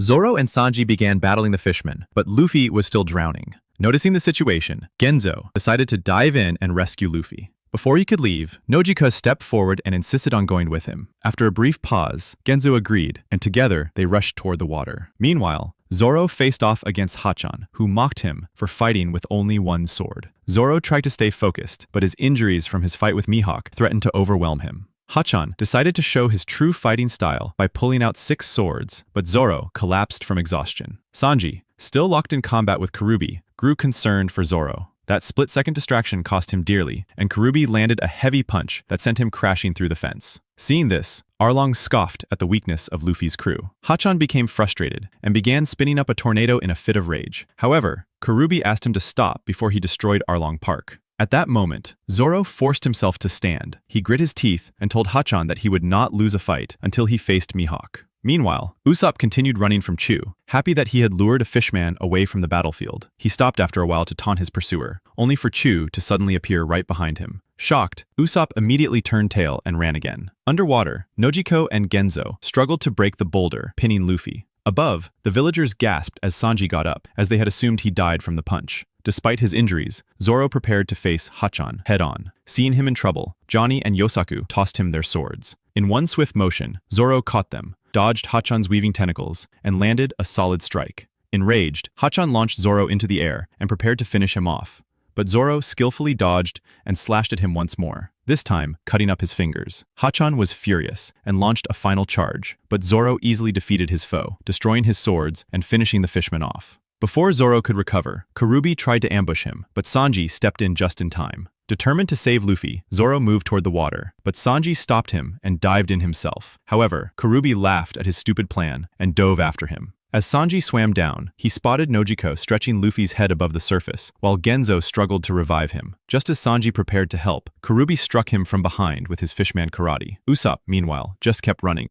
Zoro and Sanji began battling the fishmen, but Luffy was still drowning. Noticing the situation, Genzo decided to dive in and rescue Luffy. Before he could leave, Nojiko stepped forward and insisted on going with him. After a brief pause, Genzo agreed, and together they rushed toward the water. Meanwhile, Zoro faced off against Hatchan, who mocked him for fighting with only one sword. Zoro tried to stay focused, but his injuries from his fight with Mihawk threatened to overwhelm him. Hatchan decided to show his true fighting style by pulling out 6 swords, but Zoro collapsed from exhaustion. Sanji, still locked in combat with Karubi, grew concerned for Zoro. That split-second distraction cost him dearly, and Karubi landed a heavy punch that sent him crashing through the fence. Seeing this, Arlong scoffed at the weakness of Luffy's crew. Hatchan became frustrated and began spinning up a tornado in a fit of rage. However, Karubi asked him to stop before he destroyed Arlong Park. At that moment, Zoro forced himself to stand. He grit his teeth and told Hatchan that he would not lose a fight until he faced Mihawk. Meanwhile, Usopp continued running from Chu, happy that he had lured a fishman away from the battlefield. He stopped after a while to taunt his pursuer, only for Chu to suddenly appear right behind him. Shocked, Usopp immediately turned tail and ran again. Underwater, Nojiko and Genzo struggled to break the boulder, pinning Luffy. Above, the villagers gasped as Sanji got up, as they had assumed he died from the punch. Despite his injuries, Zoro prepared to face Hatchan head-on. Seeing him in trouble, Johnny and Yosaku tossed him their swords. In one swift motion, Zoro caught them, dodged Hatchan's weaving tentacles, and landed a solid strike. Enraged, Hatchan launched Zoro into the air and prepared to finish him off. But Zoro skillfully dodged and slashed at him once more, this time cutting up his fingers. Hatchan was furious and launched a final charge, but Zoro easily defeated his foe, destroying his swords and finishing the fishman off. Before Zoro could recover, Karubi tried to ambush him, but Sanji stepped in just in time. Determined to save Luffy, Zoro moved toward the water, but Sanji stopped him and dived in himself. However, Karubi laughed at his stupid plan and dove after him. As Sanji swam down, he spotted Nojiko stretching Luffy's head above the surface, while Genzo struggled to revive him. Just as Sanji prepared to help, Karubi struck him from behind with his fishman karate. Usopp, meanwhile, just kept running.